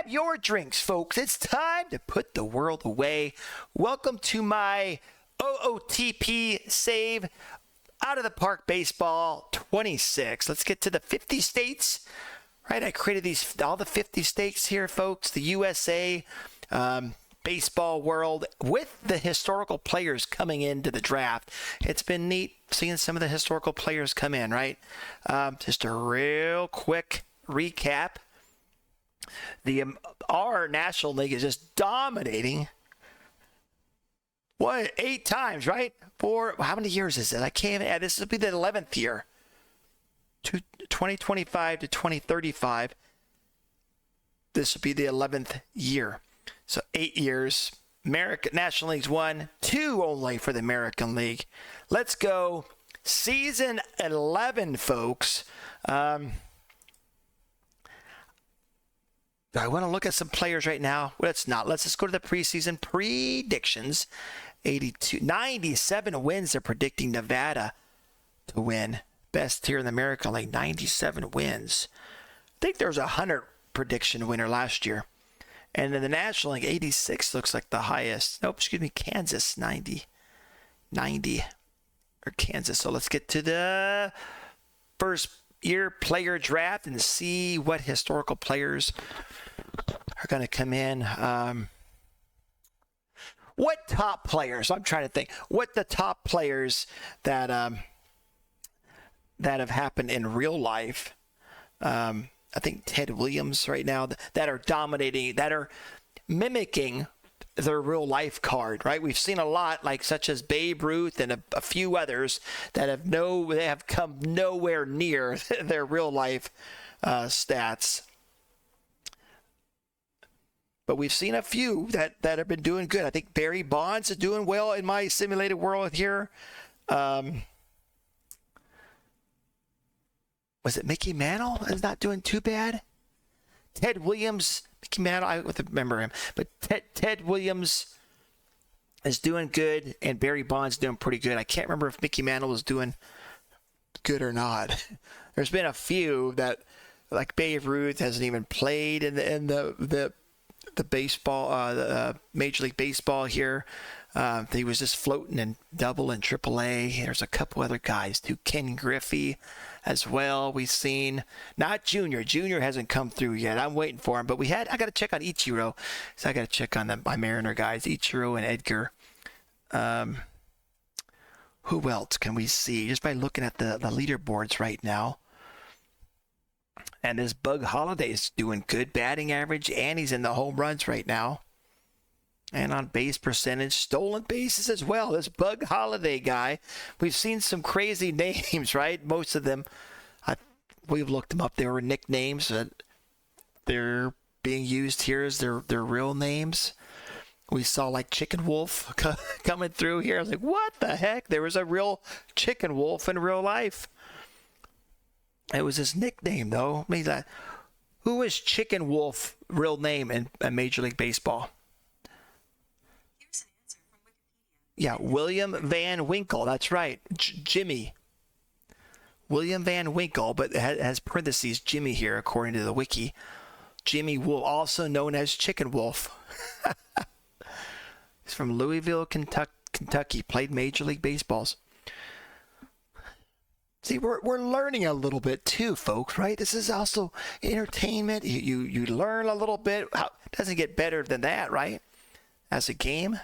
grab your drinks, folks. It's time to put the world away. Welcome to my OOTP Save Out of the Park Baseball 26. Let's get to the 50 states. Right, I created all the 50 states here, folks. The USA baseball world with the historical players coming into the draft. It's been neat seeing some of the historical players come in, right? Just a real quick recap. Our National League is just dominating. What, 8 times, right? How many years is it? I can't even add. This will be the 11th year. 2025 to 2035. This will be the 11th year. So 8 years. National League's 1, 2 only for the American League. Let's go. Season 11, folks. I want to look at some players right now. Let's not. Let's just go to the preseason predictions. 97 wins. They're predicting Nevada to win. Best here in the American League, 97 wins. I think there was a 100 prediction winner last year. And in the National League, 86 looks like the highest. Nope, excuse me, Kansas, 90. Or Kansas. So let's get to the first year player draft and see what historical players are going to come in. What top players? I'm trying to think. What the top players that have happened in real life. I think Ted Williams right now that are dominating, that are mimicking their real life card, right? We've seen a lot, like such as Babe Ruth and a few others that have come nowhere near their real life stats. But we've seen a few that have been doing good. I think Barry Bonds is doing well in my simulated world here. Was it Mickey Mantle is not doing too bad? Ted Williams, Mickey Mantle, I remember him. But Ted Williams is doing good, and Barry Bonds doing pretty good. I can't remember if Mickey Mantle was doing good or not. There's been a few that, like Babe Ruth, hasn't even played in the baseball, the Major League Baseball here. He was just floating in double and triple A. There's a couple other guys too. Ken Griffey as well. We've seen not Junior. Junior hasn't come through yet. I'm waiting for him. But I got to check on Ichiro. So I got to check on my Mariner guys, Ichiro and Edgar. Who else can we see? Just by looking at the leaderboards right now. And this Bug Holiday's doing good batting average, and he's in the home runs right now. And on base percentage, stolen bases as well. This Bug Holiday guy, we've seen some crazy names, right? Most of them, we've looked them up. They were nicknames. They're being used here as their real names. We saw like Chicken Wolf coming through here. I was like, what the heck? There was a real Chicken Wolf in real life. It was his nickname, though. I mean, who is Chicken Wolf real name in Major League Baseball? Yeah, William Van Winkle. That's right. Jimmy. William Van Winkle, but it has parentheses Jimmy here according to the wiki. Jimmy Wolf, also known as Chicken Wolf. He's from Louisville, Kentucky. Played Major League Baseballs. See, we're learning a little bit too, folks, right? This is also entertainment. You learn a little bit. It doesn't get better than that, right? As a game.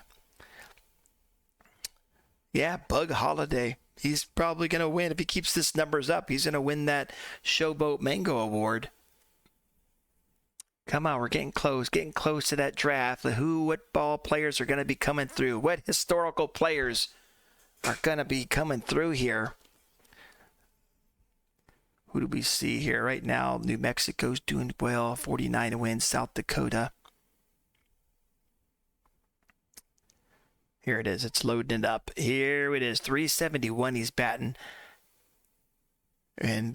Yeah, Bug Holiday. He's probably going to win. If he keeps this numbers up, he's going to win that Showboat Mango Award. Come on, we're getting close to that draft. What ball players are going to be coming through? What historical players are going to be coming through here? Who do we see here right now? New Mexico's doing well, 49 wins. South Dakota. Here it is. It's loading it up. Here it is. 371 he's batting. And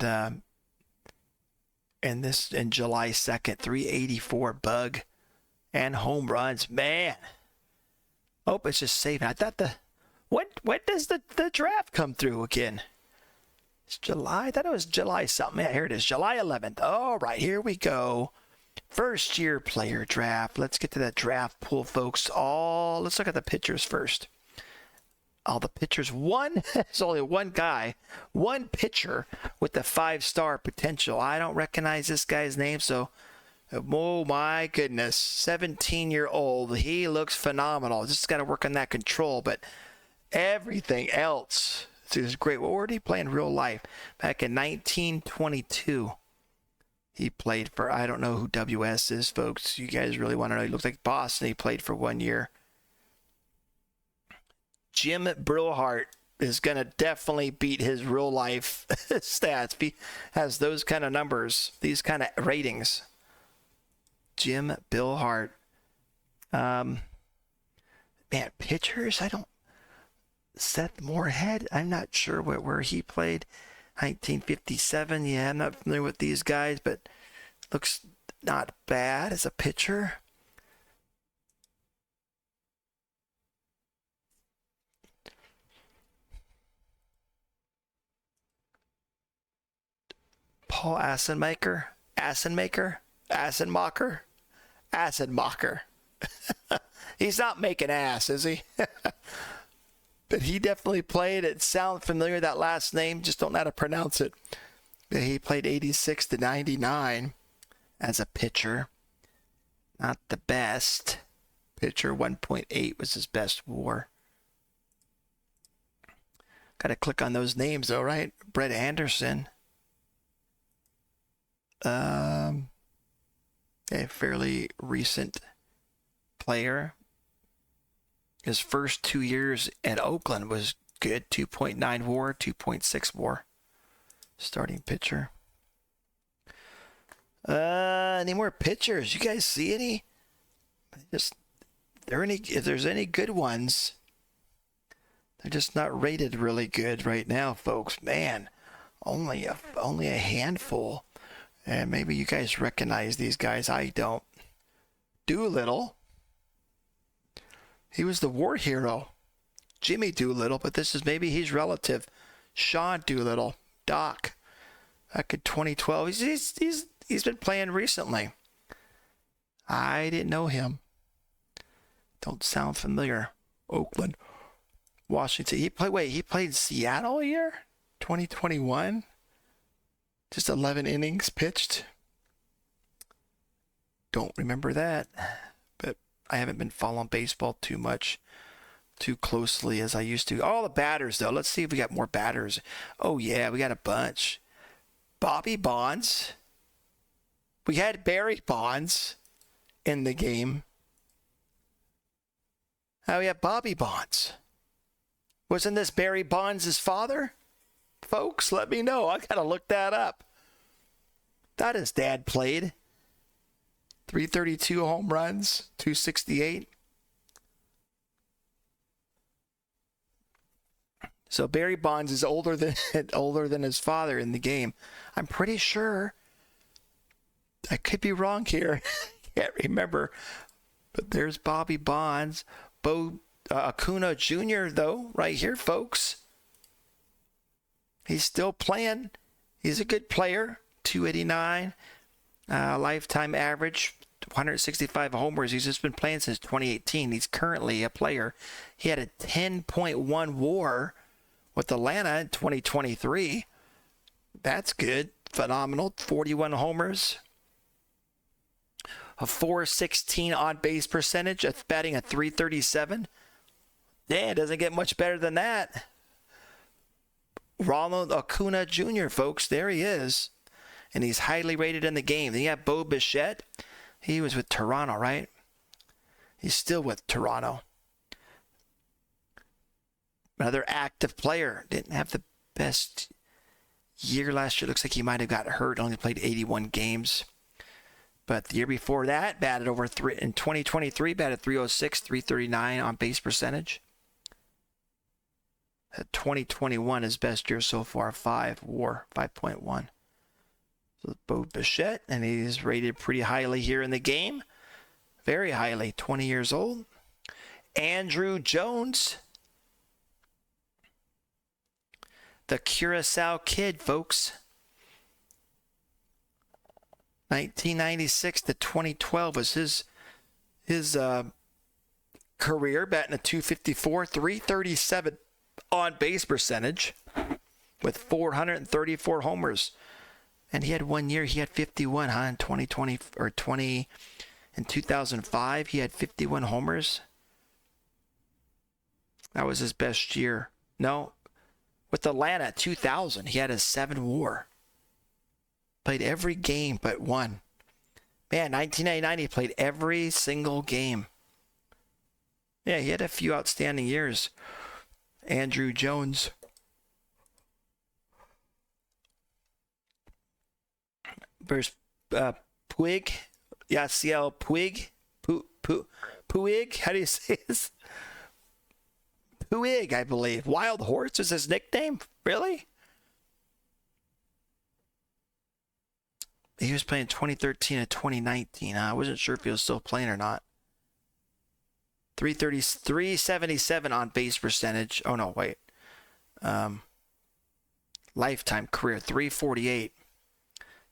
this in July 2nd, 384 Bug and home runs. Man. Oh, it's just saving. I thought when does the draft come through again? It's July. I thought it was July something. Yeah, here it is. July 11th. All right, here we go. First year player draft. Let's get to that draft pool, folks. Let's look at the pitchers first. All the pitchers. There's only one guy, one pitcher with the 5-star potential. I don't recognize this guy's name, so oh my goodness. 17-year-old. He looks phenomenal. Just got to work on that control, but everything else is great. What were he playing in real life? Back in 1922. He played for, I don't know who WS is, folks. You guys really want to know. He looks like Boston. He played for 1 year. Jim Brillhart is going to definitely beat his real life stats. He has those kind of numbers, these kind of ratings. Jim Brillhart. Man, pitchers, Seth Moorhead, I'm not sure where he played. 1957, yeah, I'm not familiar with these guys, but looks not bad as a pitcher. Paul Assenmacher. He's not making ass, is he? But he definitely played. It sounds familiar, that last name. Just don't know how to pronounce it. But he played 86 to 99 as a pitcher. Not the best pitcher. 1.8 was his best WAR. Got to click on those names, though, right? Brett Anderson. A fairly recent player. His first 2 years at Oakland was good. 2.9 WAR, 2.6 WAR. Starting pitcher. Any more pitchers? You guys see any? If there's any good ones, they're just not rated really good right now, folks. Man, only a handful. And maybe you guys recognize these guys. I don't. Doolittle. He was the war hero, Jimmy Doolittle, but this is maybe his relative, Sean Doolittle, Doc, back in 2012. He's been playing recently. I didn't know him. Don't sound familiar. Oakland, Washington. He played Seattle a year, 2021. Just 11 innings pitched. Don't remember that. I haven't been following baseball too closely as I used to. All the batters, though. Let's see if we got more batters. Oh, yeah, we got a bunch. Bobby Bonds. We had Barry Bonds in the game. Now we have Bobby Bonds. Wasn't this Barry Bonds' father? Folks, let me know. I got to look that up. That his dad played. 332 home runs, 268. So Barry Bonds is older than his father in the game. I'm pretty sure. I could be wrong here. Can't remember. But there's Bobby Bonds. Bo Acuna Jr., though, right here, folks. He's still playing. He's a good player. 289. Lifetime average, 165 homers. He's just been playing since 2018. He's currently a player. He had a 10.1 WAR with Atlanta in 2023. That's good. Phenomenal. 41 homers. A 416 on-base percentage. Batting a 337. Yeah, it doesn't get much better than that. Ronald Acuna Jr., folks. There he is. And he's highly rated in the game. Then you have Bo Bichette. He was with Toronto, right? He's still with Toronto. Another active player. Didn't have the best year last year. Looks like he might have got hurt. Only played 81 games. But the year before that, batted over in 2023, batted 306, 339 on base percentage. 2021, his best year so far, 5 WAR, 5.1. So Bo Bichette, and he's rated pretty highly here in the game. Very highly, 20 years old. Andrew Jones. The Curacao Kid, folks. 1996 to 2012 was his career, batting a 254, 337 on base percentage with 434 homers. And he had 1 year, he had 51, huh? In 2020 or 20 in 2005, he had 51 homers. That was his best year. No, with Atlanta 2000, he had a 7 WAR. Played every game but one. Man, 1999, he played every single game. Yeah, he had a few outstanding years. Andrew Jones. Versus Puig. Yasiel Puig. Puig? How do you say this? Puig, I believe. Wild Horse is his nickname? Really? He was playing 2013 and 2019. I wasn't sure if he was still playing or not. 377 on base percentage. Oh, no, wait. Lifetime career, 348.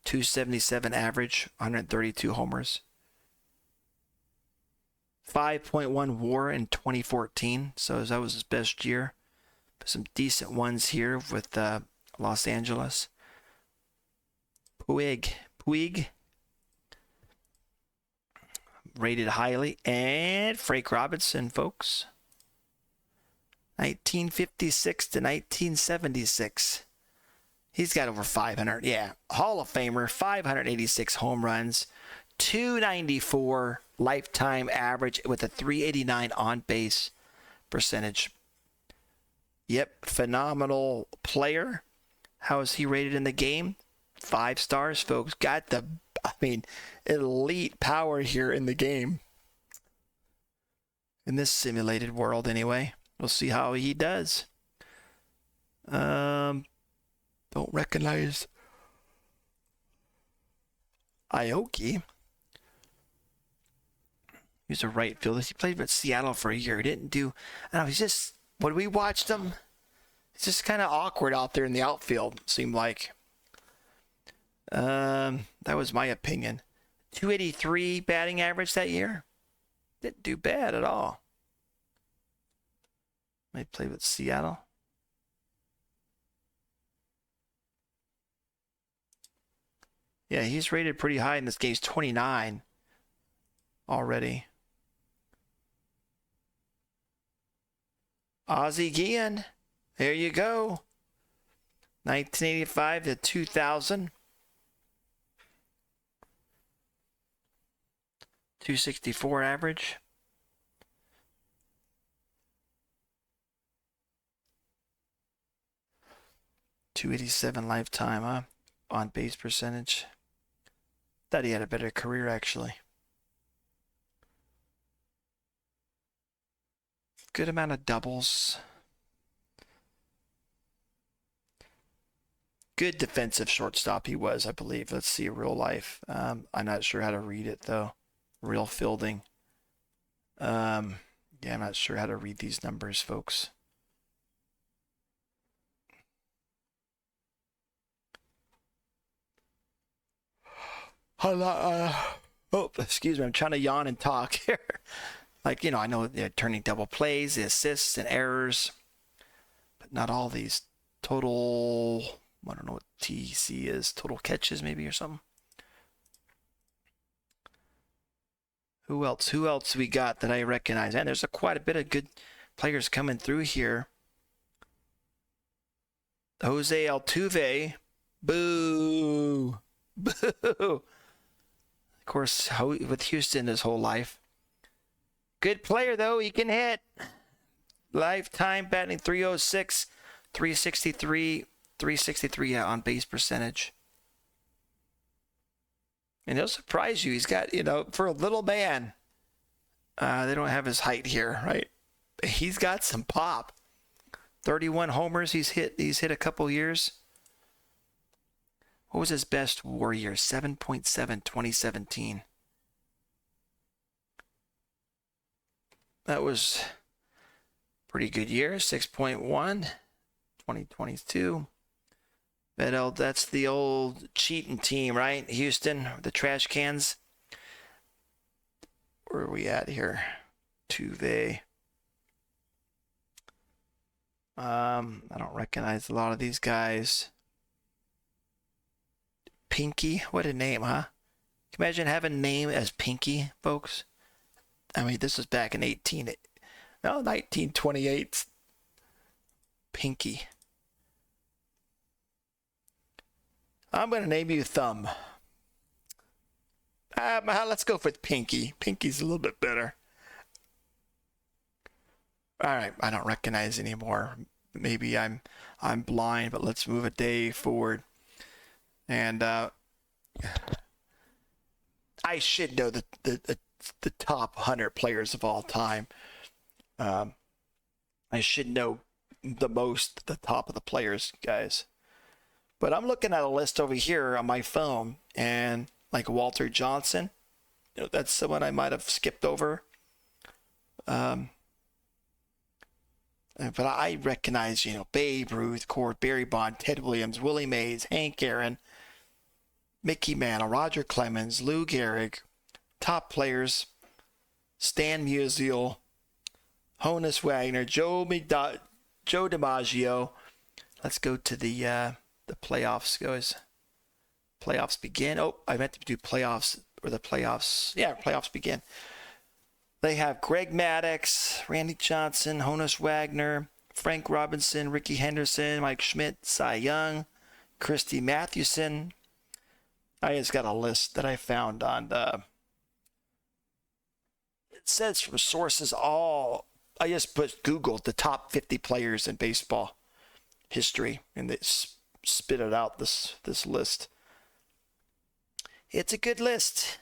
277 average, 132 homers. 5.1 WAR in 2014, so that was his best year. Some decent ones here with Los Angeles. Puig, rated highly, and Frank Robinson, folks. 1956 to 1976. He's got over 500. Yeah, Hall of Famer, 586 home runs, 294 lifetime average with a 389 on base percentage. Yep, phenomenal player. How is he rated in the game? 5 stars, folks. Got the, elite power here in the game. In this simulated world, anyway. We'll see how he does. Don't recognize Aoki. He's a right fielder. He played with Seattle for a year. He didn't do, I don't know, he's just, when we watched him, it's just kind of awkward out there in the outfield, seemed like. That was my opinion. 283 batting average that year. Didn't do bad at all. He played with Seattle. Yeah, he's rated pretty high in this game. He's 29 already. Ozzie Guillen. There you go. 1985 to 2000. 264 average. .287 lifetime, huh? On base percentage. Thought he had a better career, actually. Good amount of doubles. Good defensive shortstop he was, I believe. Let's see, real life. I'm not sure how to read it, though. Real fielding. Yeah, I'm not sure how to read these numbers, folks. Oh, excuse me. I'm trying to yawn and talk here. I know they're turning double plays, the assists and errors, but not all these total. I don't know what TC is. Total catches, maybe, or something. Who else we got that I recognize? And there's quite a bit of good players coming through here. Jose Altuve. Boo. Boo. Of course, with Houston his whole life. Good player, though. He can hit. Lifetime batting 306, 363 on base percentage. And he'll surprise you. He's got, for a little man, they don't have his height here, right? He's got some pop. 31 homers he's hit a couple years. What was his best WAR year? 7.7, 2017. That was pretty good year. 6.1, 2022. But that's the old cheating team, right? Houston, the trash cans. Where are we at here? Tuve. I don't recognize a lot of these guys. Pinky, what a name, huh? Can you imagine having a name as Pinky, folks? I mean, this was back in 1928. Pinky. I'm going to name you Thumb. Let's go for Pinky. Pinky's a little bit better. All right, I don't recognize anymore. Maybe I'm blind, but let's move a day forward. And I should know the top 100 players of all time. I should know the top of the players, guys. But I'm looking at a list over here on my phone, and like Walter Johnson, that's someone I might have skipped over. But I recognize, Babe Ruth, Court, Barry Bond, Ted Williams, Willie Mays, Hank Aaron, Mickey Mantle, Roger Clemens, Lou Gehrig, top players, Stan Musial, Honus Wagner, Joe DiMaggio. Let's go to the playoffs, guys. Playoffs begin. Oh, I meant to do playoffs, or the playoffs. Yeah, playoffs begin. They have Greg Maddux, Randy Johnson, Honus Wagner, Frank Robinson, Ricky Henderson, Mike Schmidt, Cy Young, Christy Mathewson. I just got a list that I found on it says from sources all. I just Googled the top 50 players in baseball history, and it spit it out, this list. It's a good list.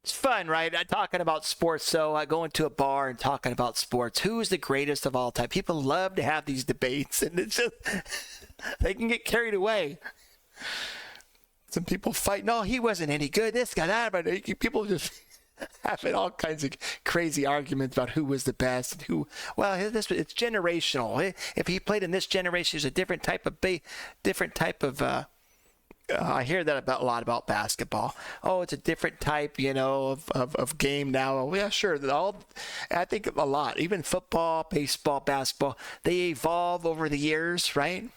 It's fun, right? I'm talking about sports. So I go into a bar and talking about sports. Who is the greatest of all time? People love to have these debates, and it's just they can get carried away. Some people fight. No, he wasn't any good. This guy, that, but people just having all kinds of crazy arguments about who was the best and who. Well, it's generational. If he played in this generation, there's a different type of I hear that a lot about basketball. Oh, it's a different type, of game now. Well, yeah, sure. I think a lot. Even football, baseball, basketball, they evolve over the years, right?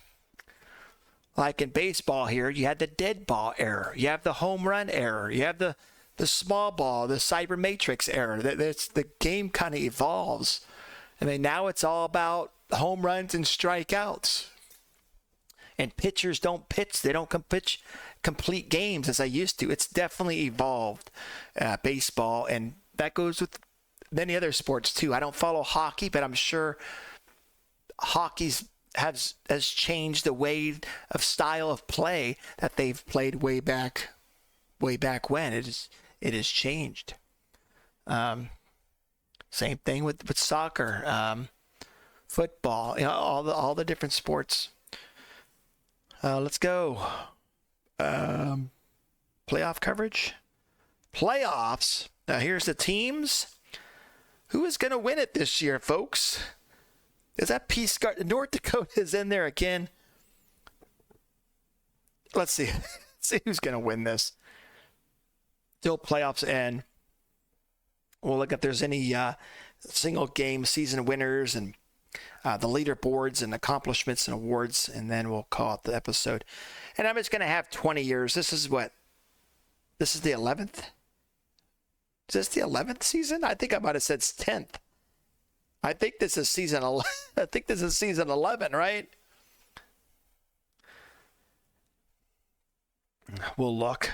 Like in baseball here, you had the dead ball era. You have the home run era. You have the small ball, the cyber matrix era. The game kind of evolves. I mean, now it's all about home runs and strikeouts. And pitchers don't pitch. They don't complete games as I used to. It's definitely evolved, baseball. And that goes with many other sports, too. I don't follow hockey, but I'm sure hockey has changed the way of style of play that they've played way back when. It has changed. Same thing with soccer, football, all the different sports. Let's go. Playoff coverage. Playoffs. Now here's the teams. Who is going to win it this year, folks? Is that Peace Guard? North Dakota is in there again. Let's see. See who's going to win this. Till playoffs end. We'll look if there's any single game season winners and the leaderboards and accomplishments and awards, and then we'll call it the episode. And I'm just going to have 20 years. This is the 11th? Is this the 11th season? I think I might have said 10th. I think this is season 11, right? We'll look.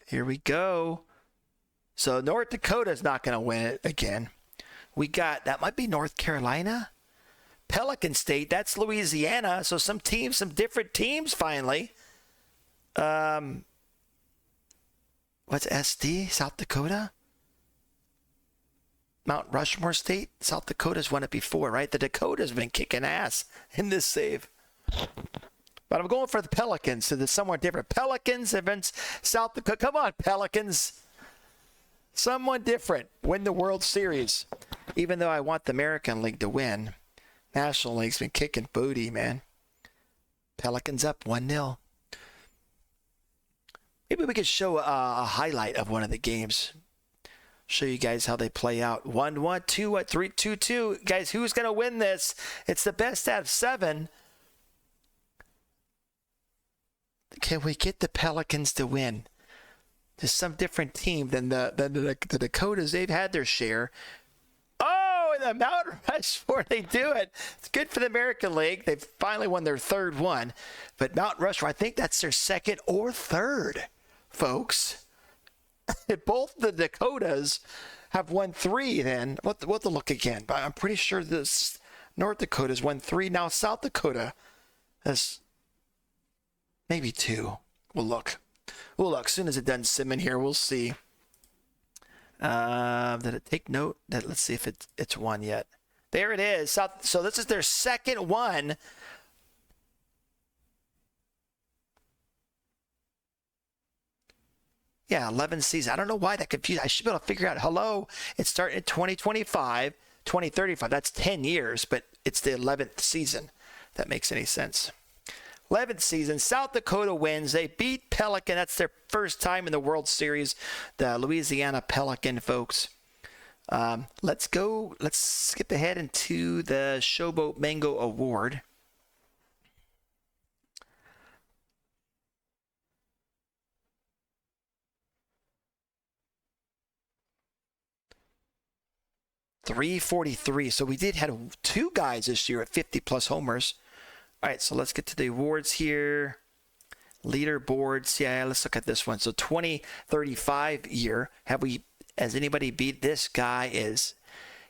Here we go. So North Dakota's not going to win it again. We got, that might be North Carolina. Pelican State, that's Louisiana. So some different teams finally. What's SD? South Dakota? Mount Rushmore State? South Dakota's won it before, right? The Dakota's been kicking ass in this save. But I'm going for the Pelicans, so there's somewhat different. Pelicans against South Dakota. Come on, Pelicans. Someone different. Win the World Series. Even though I want the American League to win. National League's been kicking booty, man. Pelicans up 1-0. Maybe we could show a highlight of one of the games. Show you guys how they play out. 1-1, 2-1, 3-2-2. Guys, who's going to win this? It's the best out of 7. Can we get the Pelicans to win? There's some different team than the Dakotas. They've had their share. Oh, and the Mount Rushmore, they do it. It's good for the American League. They've finally won their 3rd one. But Mount Rushmore, I think that's their 2nd or 3rd, folks. Both the Dakotas have won 3 then. We'll have to look again. But I'm pretty sure this North Dakota's won 3. Now South Dakota has maybe 2. We'll look. As soon as it doesn't sim in here, we'll see. Did it take note? Let's see if it's 1 yet. There it is. So this is their 2nd one. Yeah, 11 season. I don't know why that confused. I should be able to figure out. Hello, it's starting in 2025, 2035. That's 10 years, but it's the 11th season. If that makes any sense. 11th season. South Dakota wins. They beat Pelican. That's their first time in the World Series. The Louisiana Pelican, folks. Let's go. Let's skip ahead into the Showboat Mango Award. .343. So we did have 2 guys this year at 50+ homers. All right, so let's get to the awards here. Leaderboards. Yeah, let's look at this one. So 2035 year. Has anybody beat this guy?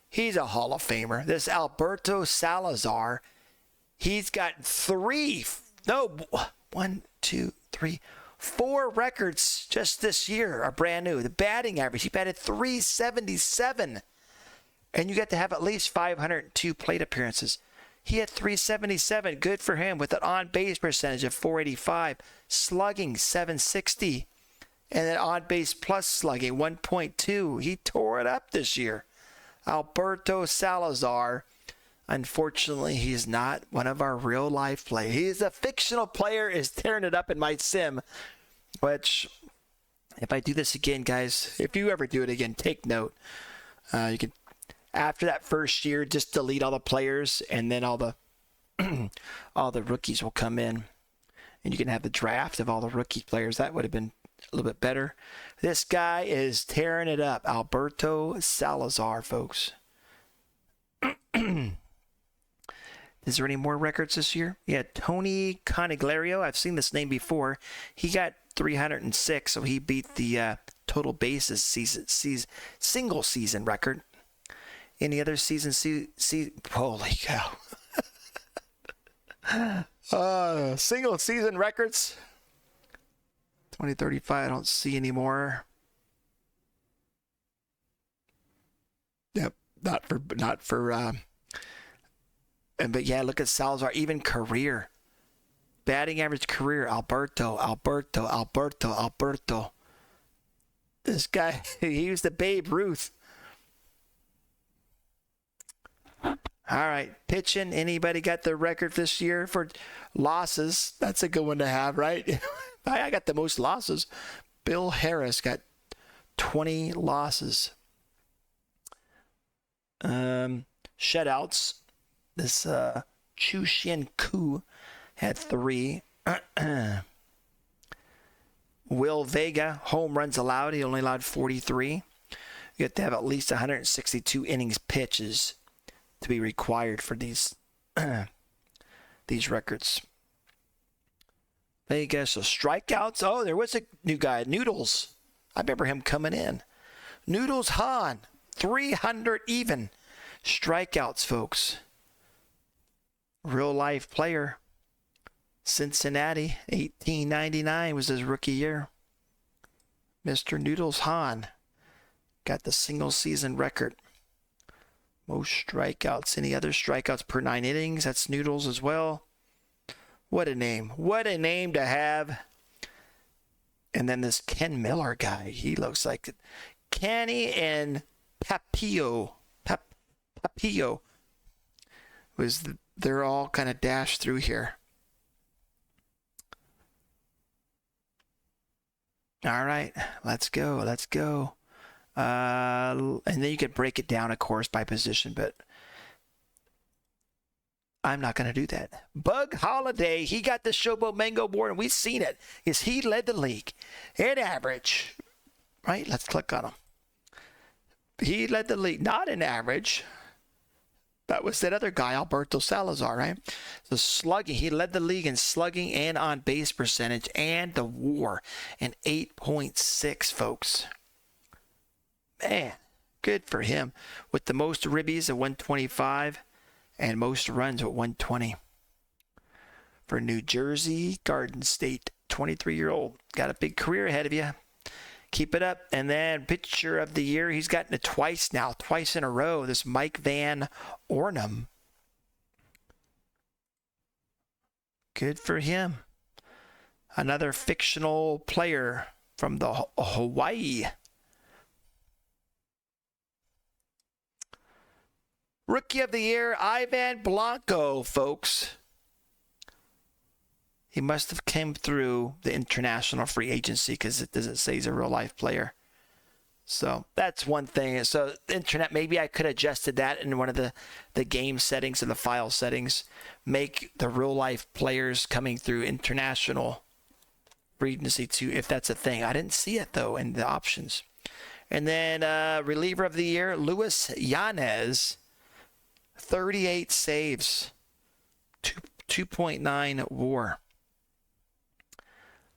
He's a Hall of Famer. This Alberto Salazar. He's got 4 records just this year are brand new. The batting average, he batted .377. And you get to have at least 502 plate appearances. He had .377. Good for him with an on-base percentage of .485. Slugging .760. And an on-base plus slugging 1.2. He tore it up this year. Alberto Salazar. Unfortunately, he's not one of our real-life players. He's a fictional player, is tearing it up in my sim. Which, if I do this again, guys, if you ever do it again, take note. You can... After that first year, just delete all the players, and then all the rookies will come in, and you can have the draft of all the rookie players. That would have been a little bit better. This guy is tearing it up. Alberto Salazar, folks. Is there any more records this year? Yeah, Tony Conigliaro. I've seen this name before. He got 306, so he beat the total bases single season record. Any other season? Holy cow. Single season records. 2035, I don't see anymore. Yep, not for but yeah, look at Salazar, even career. Batting average career, Alberto. This guy, he was the Babe Ruth. All right, pitching. Anybody got the record this year for losses? That's a good one to have, right? I got the most losses. Bill Harris got 20 losses. Shutouts. This Chu Shin Koo had 3. Will Vega, home runs allowed. He only allowed 43. You have to have at least 162 innings pitches to be required for these records. Vega, so strikeouts. Oh, there was a new guy, Noodles. I remember him coming in. Noodles Hahn, 300 even. Strikeouts, folks. Real life player. Cincinnati, 1899 was his rookie year. Mr. Noodles Hahn got the single season record. Most strikeouts. Any other strikeouts per 9 innings? That's Noodles as well. What a name. What a name to have. And then this Ken Miller guy. He looks like Kenny and Papillo. Papillo they're all kind of dashed through here. All right, let's go. And then you could break it down, of course, by position, but I'm not going to do that. Bug Holiday, he got the Showboat Mango board, and we've seen it. He led the league in average, right? Let's click on him. He led the league, not in average. That was that other guy, Alberto Salazar, right? So slugging, he led the league in slugging and on base percentage and the WAR, and 8.6, folks. Man, good for him. With the most ribbies at 125 and most runs at 120. For New Jersey, Garden State, 23-year-old. Got a big career ahead of you. Keep it up. And then pitcher of the year, he's gotten it twice now, twice in a row. This Mike Van Ornum. Good for him. Another fictional player from the Hawaii. Rookie of the year, Ivan Blanco, folks. He must have came through the international free agency because it doesn't say he's a real life player. So that's one thing. So internet, maybe I could have adjusted that in one of the game settings or the file settings. Make the real life players coming through international free agency too, if that's a thing. I didn't see it though in the options. And then reliever of the year, Luis Yanez, 38 saves, 2.9 WAR.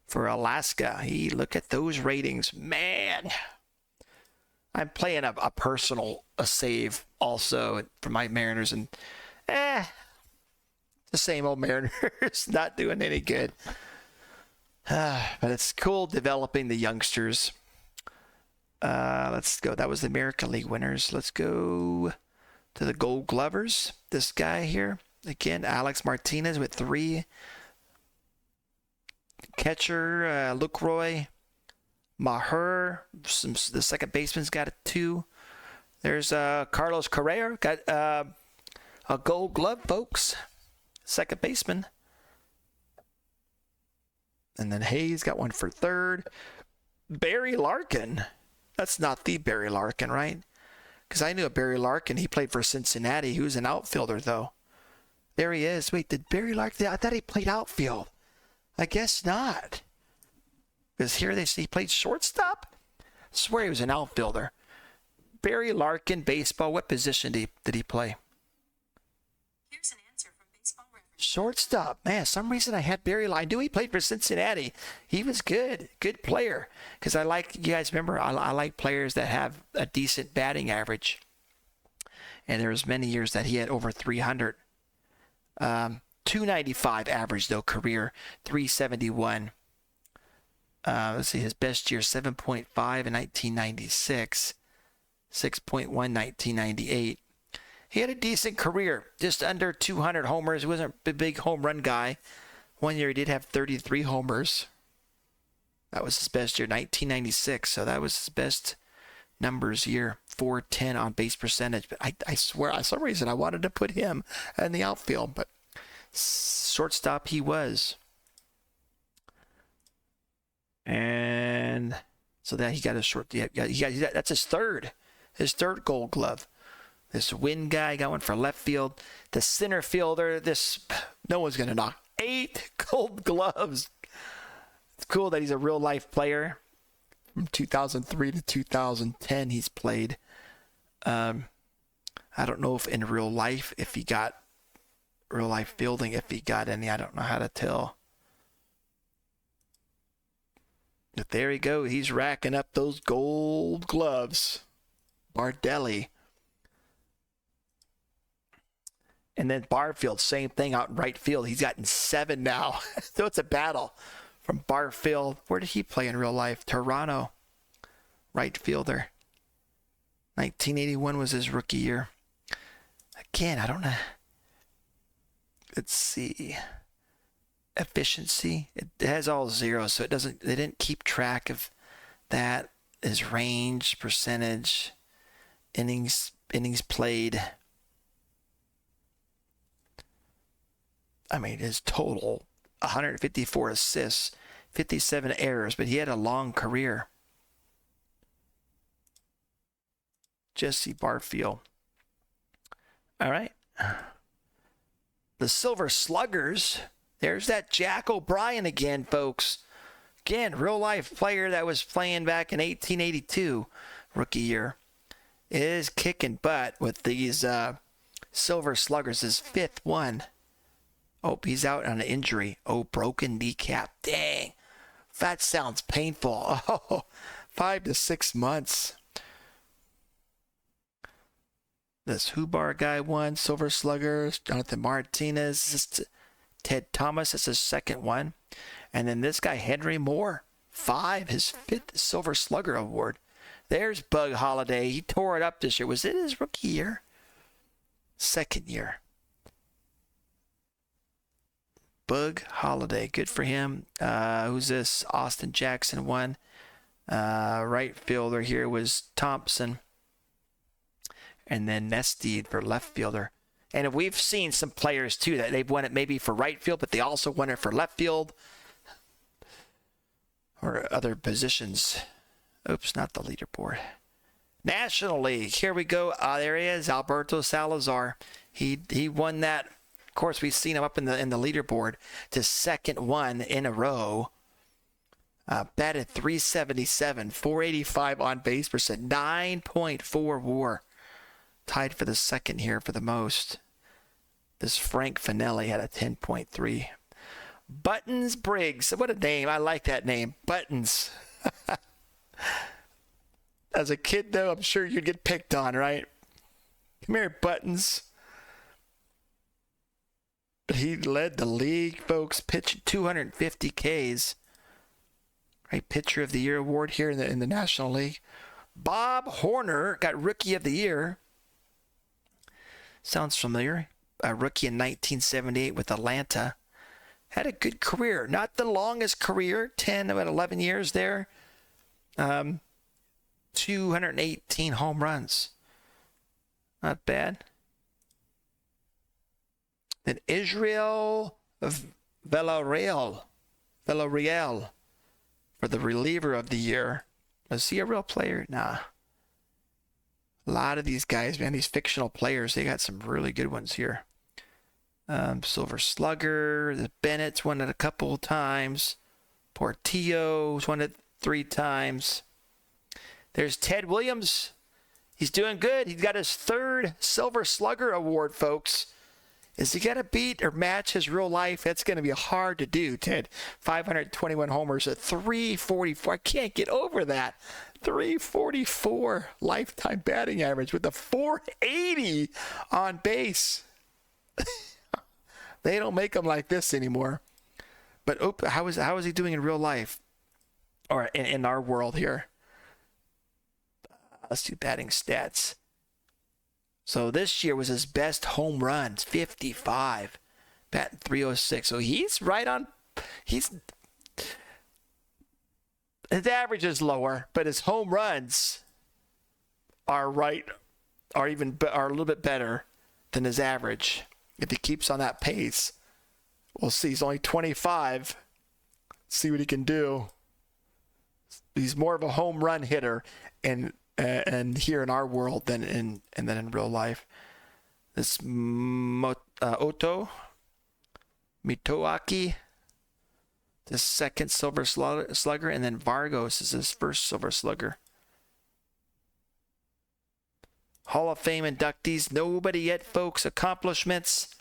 For Alaska, look at those ratings. Man, I'm playing a personal save also for my Mariners, and the same old Mariners, not doing any good. But it's cool developing the youngsters. Let's go. That was the American League winners. Let's go to the Gold Glovers. This guy here, again, Alex Martinez with 3. Catcher, Lucroy, Maher, the second baseman's got a 2. There's Carlos Correa, got a Gold Glove, folks. Second baseman. And then Hayes got one for third. Barry Larkin. That's not the Barry Larkin, right? Because I knew a Barry Larkin. He played for Cincinnati. He was an outfielder, though. There he is. Wait, did Barry Larkin? I thought he played outfield. I guess not. Because here they say he played shortstop? I swear he was an outfielder. Barry Larkin, baseball. What position did he play? Here's an answer from Baseball Reference. Shortstop. Man, some reason I had Barry Larkin. I knew he played for Cincinnati. He was good. Good player. Because I like, you guys remember, I like players that have a decent batting average. And there was many years that he had over 300. 295 average, though, career, 371. Let's see, his best year, 7.5 in 1996, 6.1 1998. He had a decent career, just under 200 homers. He wasn't a big home run guy. One year he did have 33 homers. That was his best year, 1996, so that was his best numbers year, 410 on base percentage. But I swear, for some reason, I wanted to put him in the outfield, but shortstop he was. And so that he got a short, that's his third Gold Glove. This Win guy got one for left field. The center fielder, no one's going to knock. 8 Gold Gloves. It's cool that he's a real life player. From 2003 to 2010 he's played. I don't know if in real life, if he got real life fielding, if he got any, I don't know how to tell. But there you go. He's racking up those Gold Gloves. Bardelli. And then Barfield, same thing out in right field. He's gotten 7 now. So it's a battle from Barfield. Where did he play in real life? Toronto. Right fielder. 1981 was his rookie year. Again, I don't know. Let's see. Efficiency. It has all zeros, so they didn't keep track of that. His range, percentage, innings played. I mean, his total 154 assists, 57 errors, but he had a long career. Jesse Barfield. All right. The Silver Sluggers. There's that Jack O'Brien again, folks. Again, real life player that was playing back in 1882, rookie year, is kicking butt with these Silver Sluggers. His fifth one. Oh, he's out on an injury. Oh, broken kneecap. Dang. That sounds painful. Oh, 5 to 6 months. This Hubar guy won. Silver Sluggers. Jonathan Martinez. Ted Thomas is his second one. And then this guy, Henry Moore. 5, his 5th Silver Slugger award. There's Bug Holiday. He tore it up this year. Was it his rookie year? Second year. Bug Holiday. Good for him. Who's this? Austin Jackson won. Right fielder here was Thompson. And then Nesty for left fielder. And we've seen some players, too, that they've won it maybe for right field, but they also won it for left field or other positions. Oops, not the leaderboard. National League. Here we go. There he is, Alberto Salazar. He won that. Of course, we've seen him up in the leaderboard to second one in a row. Batted .377, 485 on base percent, 9.4 WAR. Tied for the second here for the most. This Frank Finelli had a 10.3. Buttons Briggs. What a name. I like that name. Buttons. As a kid, though, I'm sure you'd get picked on, right? Come here, Buttons. But he led the league, folks. Pitched 250 Ks. Right, Pitcher of the Year award here in the National League. Bob Horner got Rookie of the Year. Sounds familiar. A rookie in 1978 with Atlanta. Had a good career. Not the longest career. 10, about 11 years there. 218 home runs. Not bad. Then Israel Villarreal for the reliever of the year. Was he a real player? Nah. A lot of these guys, man, these fictional players, they got some really good ones here. Silver Slugger, the Bennett's won it a couple of times. Portillo's won it 3 times. There's Ted Williams. He's doing good. He's got his 3rd Silver Slugger award, folks. Is he going to beat or match his real life? That's going to be hard to do, Ted. 521 homers at 344. I can't get over that. 344 lifetime batting average with a 480 on base. They don't make them like this anymore. But how is he doing in real life? Or in our world here? Let's do batting stats. So this year was his best home runs, 55. Batting .306. So he's right on. His average is lower, but his home runs are a little bit better than his average. If he keeps on that pace, we'll see. He's only 25. See what he can do. He's more of a home run hitter and here in our world than in real life. This Oto Mitoaki, the 2nd Silver Slugger, and then Vargos is his 1st Silver Slugger. Hall of Fame inductees, nobody yet, folks. Accomplishments.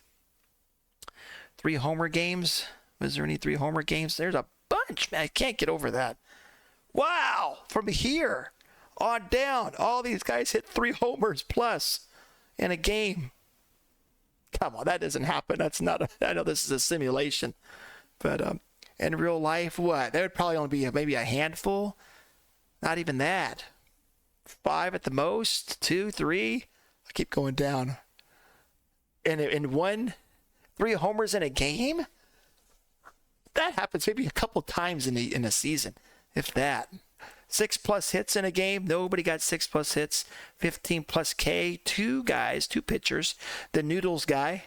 3 homer games. Was there any 3 homer games? There's a bunch, man. I can't get over that. Wow! From here on down, all these guys hit 3 homers plus in a game. Come on, that doesn't happen. That's not I know this is a simulation. But in real life, what? There would probably only be maybe a handful. Not even that. 5 at the most, 2, 3. I keep going down. And in 3 homers in a game? That happens maybe a couple times in a season, if that. 6+ hits in a game. Nobody got 6+ hits. 15+ K. 2 pitchers. The Noodles guy.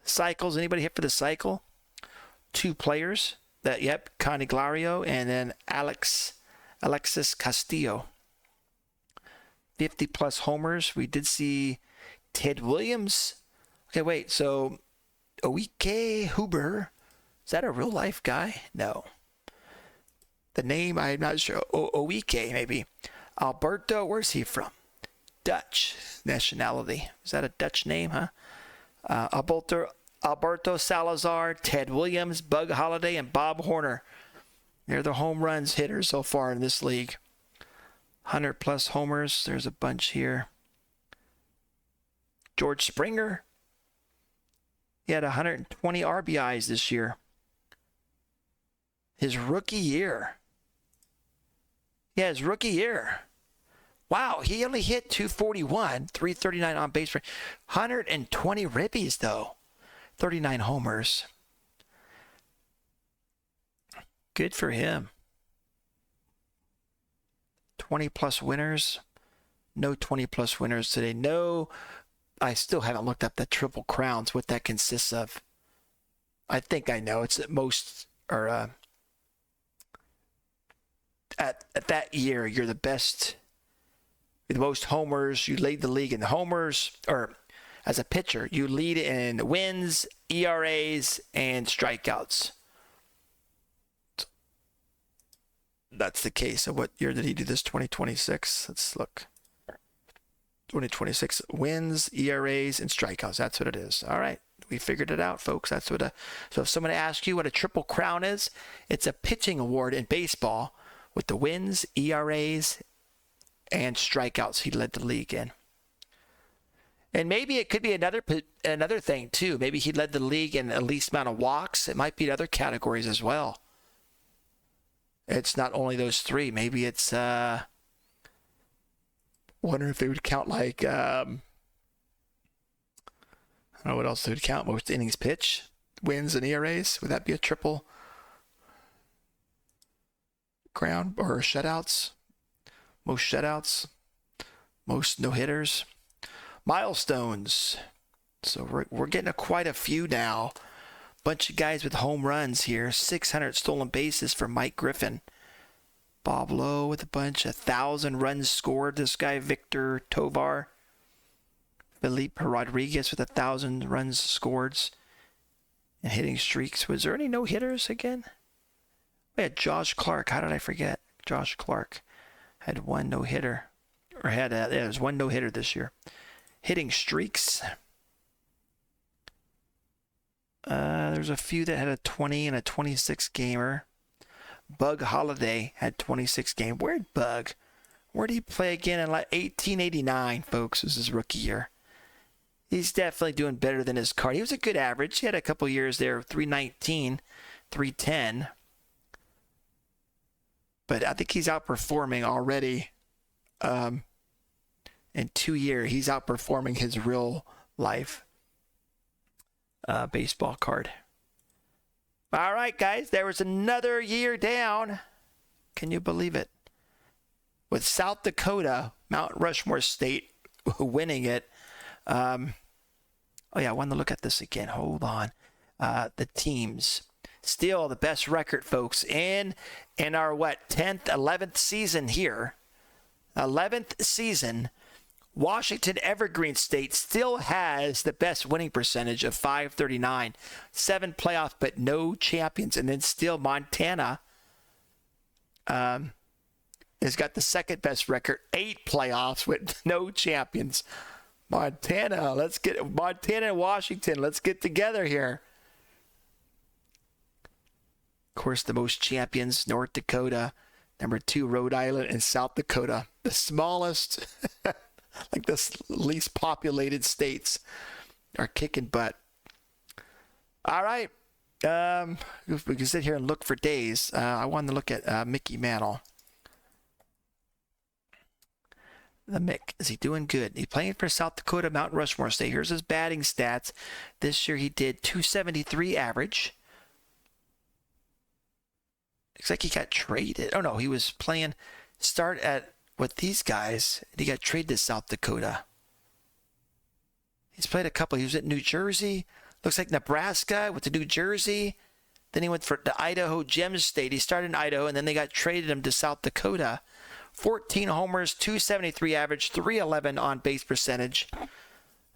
Cycles. Anybody hit for the cycle? 2 players. Caniglario and then Alexis Castillo. 50 plus homers. We did see Ted Williams. Okay, wait. So Oike Huber, is that a real life guy? No. The name, I'm not sure. Oike, maybe. Alberto, where's he from? Dutch nationality. Is that a Dutch name, huh? Alberto Salazar, Ted Williams, Bug Holiday, and Bob Horner. They're the home runs hitters so far in this league. 100 plus homers. There's a bunch here. George Springer. He had 120 RBIs this year. His rookie year. Yeah, his rookie year. Wow, he only hit 241, 339 on base rate. 120 ribbies, though. 39 homers. Good for him. 20 plus winners. No 20 plus winners today. No, I still haven't looked up the Triple Crowns, what that consists of. I think I know. It's at most, or at that year, you're the best, the most homers. You lead the league in homers, or as a pitcher, you lead in wins, ERAs, and strikeouts. That's the case. So what year did he do this? 2026. Let's look. 2026 wins, ERAs, and strikeouts. That's what it is. All right. We figured it out, folks. That's what so if someone asks you what a Triple Crown is, it's a pitching award in baseball with the wins, ERAs, and strikeouts he led the league in. And maybe it could be another thing too. Maybe he led the league in the least amount of walks. It might be in other categories as well. It's not only those 3. Maybe it's wonder if they would count like I don't know what else they would count. Most innings pitch, wins, and ERAs. Would that be a Triple Crown or shutouts? Most shutouts, most no hitters, milestones. So we're getting quite a few now. Bunch of guys with home runs here. 600 stolen bases for Mike Griffin. Bob Lowe with a bunch. 1,000 runs scored. This guy, Victor Tovar. Felipe Rodriguez with 1,000 runs scored. And hitting streaks. Was there any no-hitters again? We had Josh Clark. How did I forget? Josh Clark had 1 no-hitter. Or there was 1 no-hitter this year. Hitting streaks. There's a few that had a 20 and a 26 gamer. Bug Holiday had 26 game. Where'd Bug? Where did he play again in like 1889, folks? This is his rookie year. He's definitely doing better than his card. He was a good average. He had a couple years there, 319, 310. But I think he's outperforming already. In 2 years, he's outperforming his real life baseball card. All right, guys, there was another year down. Can you believe it? With South Dakota, Mount Rushmore State, winning it. Oh, yeah, I wanted to look at this again. Hold on. The teams. Still the best record, folks, in our, 10th, 11th season here. 11th season. Washington Evergreen State still has the best winning percentage of .539. 7 playoffs, but no champions. And then still Montana has got the second best record, 8 playoffs with no champions. Montana and Washington, let's get together here. Of course, the most champions, North Dakota. Number 2, Rhode Island, and South Dakota. The smallest, like the least populated states are kicking butt. All right. We can sit here and look for days. I wanted to look at Mickey Mantle. The Mick, is he doing good? He's playing for South Dakota Mount Rushmore State. Here's his batting stats. This year he did .273 average. Looks like he got traded. Oh, no, he was playing start with these guys, and he got traded to South Dakota. He's played a couple. He was at New Jersey, Looks like Nebraska went to New Jersey. Then he went to Idaho Gem State. He started in Idaho, and then they got traded him to South Dakota. 14 homers, 273 average, 311 on base percentage.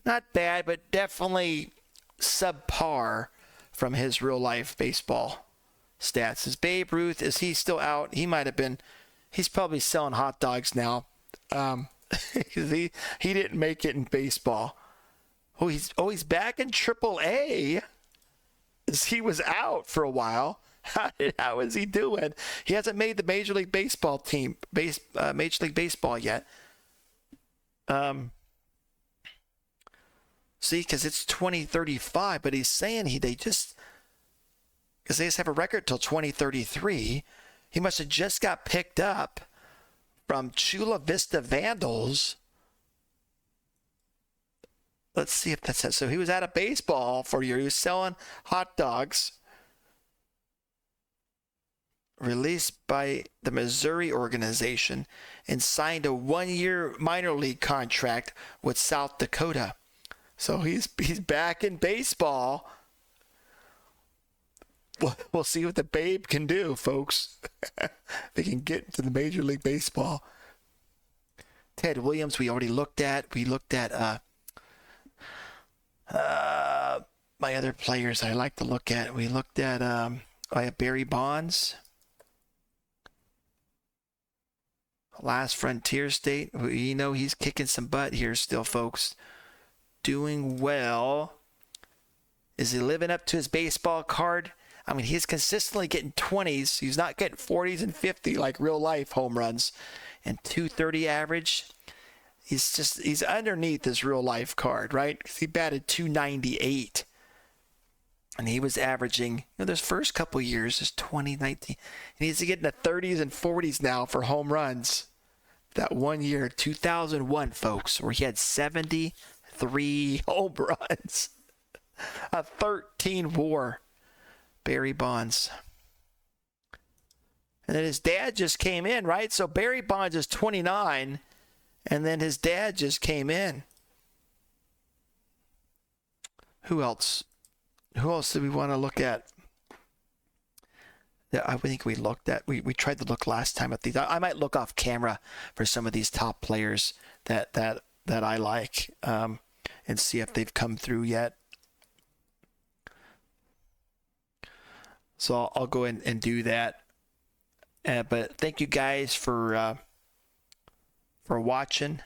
Not bad, but definitely subpar from his real life baseball stats. Is Babe Ruth, is he still out? He might have been. He's probably selling hot dogs now. He didn't make it in baseball. He's back in AAA. He was out for a while. How is he doing? He hasn't made the Major League Baseball team, Major League Baseball yet. See, because it's 2035, but he's saying because they just have a record till 2033. He must have just got picked up from Chula Vista Vandals. Let's see if that's it. So he was out of baseball for a year. He was selling hot dogs. Released by the Missouri organization and signed a 1-year minor league contract with South Dakota. So he's back in baseball. We'll see what the Babe can do, folks. They can get into the Major League Baseball. Ted Williams, we already looked at. We looked at my other players I like to look at. We looked at I have Barry Bonds. Last Frontier State. You know he's kicking some butt here still, folks. Doing well. Is he living up to his baseball card? I mean, he's consistently getting 20s. He's not getting 40s and 50 like real life home runs. And 230 average. He's underneath his real life card, right? Because he batted 298. And he was averaging, those first couple years is 2019. He needs to get in the 30s and 40s now for home runs. That 1 year, 2001, folks, where he had 73 home runs. A 13 WAR. Barry Bonds. And then his dad just came in, right? So Barry Bonds is 29, and then his dad just came in. Who else? Who else did we want to look at? I think we looked at. We tried to look last time at these. I might look off camera for some of these top players that I like, and see if they've come through yet. So I'll go in and do that. But thank you guys for watching.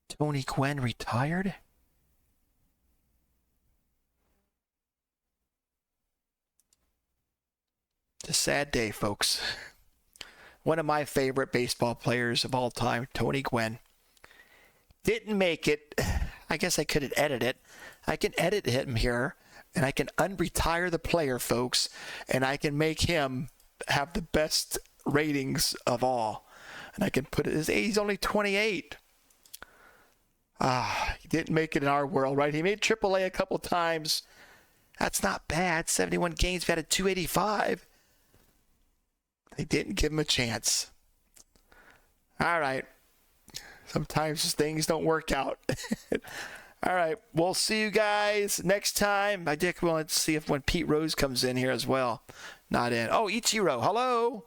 Tony Gwynn retired. It's a sad day, folks. One of my favorite baseball players of all time, Tony Gwynn. Didn't make it. I guess I could edit it. I can edit him here, and I can unretire the player, folks, and I can make him have the best ratings of all. And I can put it, he's only 28. He didn't make it in our world, right? He made AAA a couple times. That's not bad. 71 games, batted 285. They didn't give him a chance. All right. Sometimes things don't work out. All right. We'll see you guys next time. I did want to see if when Pete Rose comes in here as well. Not in. Oh, Ichiro. Hello.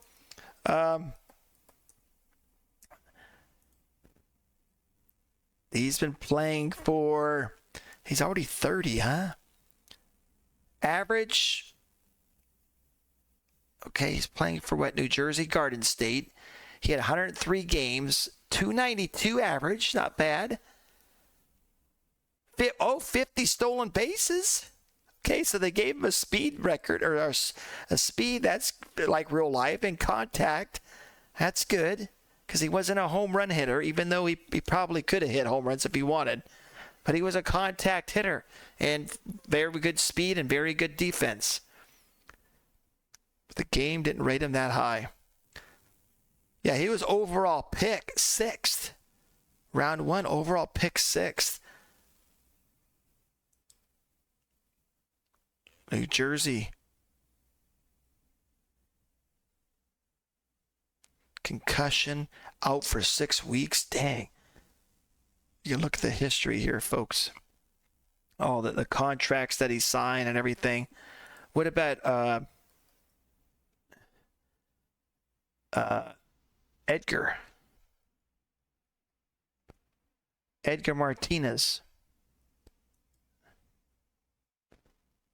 He's been playing for, he's already 30, huh? Average. Okay, he's playing for what? New Jersey Garden State. He had 103 games, 292 average, not bad. 50 stolen bases. Okay, so they gave him a speed record, or a speed that's like real life in contact. That's good, because he wasn't a home run hitter, even though he probably could have hit home runs if he wanted. But he was a contact hitter, and very good speed and very good defense. But the game didn't rate him that high. Yeah, he was overall pick 6th. Round 1, overall pick 6th. New Jersey. Concussion, out for 6 weeks. Dang. You look at the history here, folks. all the contracts that he signed and everything. What about Edgar Martinez?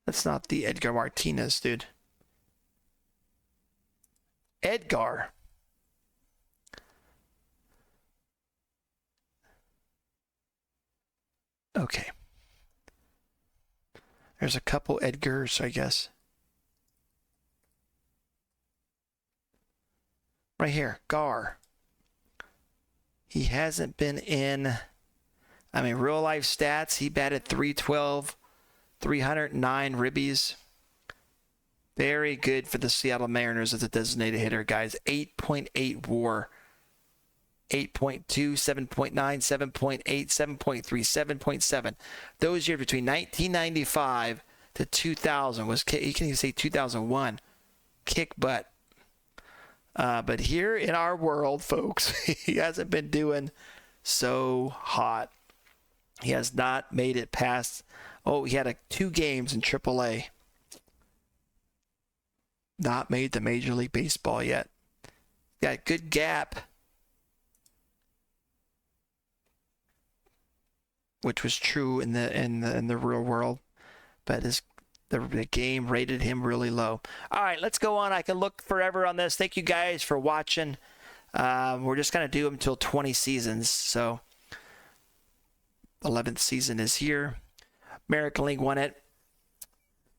That's not the Edgar Martinez, dude. Edgar. Okay. There's a couple Edgars, I guess. Right here, Gar. He hasn't been in, I mean, real life stats. He batted .312, 309 ribbies. Very good for the Seattle Mariners as a designated hitter, guys. 8.8 WAR. 8.2, 7.9, 7.8, 7.3, 7.7. Those years between 1995 to 2000 was, you can even say 2001, kick butt. But here in our world, folks, he hasn't been doing so hot. He has not made it past, he had 2 games in AAA. Not made the Major League Baseball yet. Got good gap, which was true in the real world, but the game rated him really low. All right, let's go on. I can look forever on this. Thank you guys for watching. We're just gonna do them until 20 seasons. So 11th season is here. American League won it.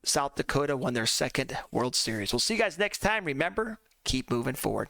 South Dakota won their 2nd World Series. We'll see you guys next time. Remember, keep moving forward.